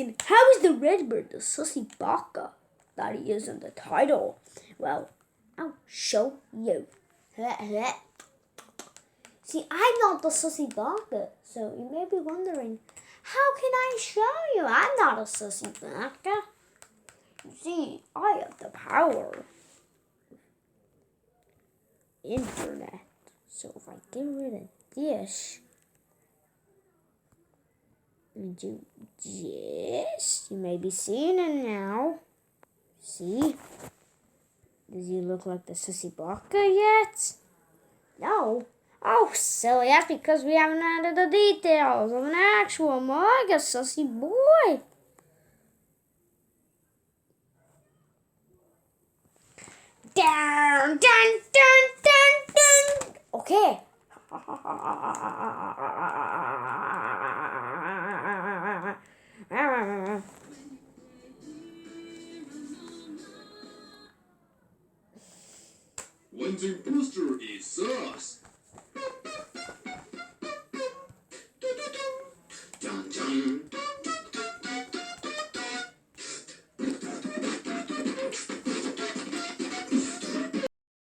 asking, how is the red bird the sussy baka that he is in the title? Well, I'll show you. See, I'm not the sussy baka, so you may be wondering, how can I show you? I'm not a sussy baka. You see, I have the power of internet. So if I get rid of this and do this, you may be seeing it now. See? Does he look like the sussy baka yet? No. Oh, silly, that's because we haven't added the details of an actual mega sussy boy. Dun, dun, dun, dun, dun. Okay. One Booster is sus.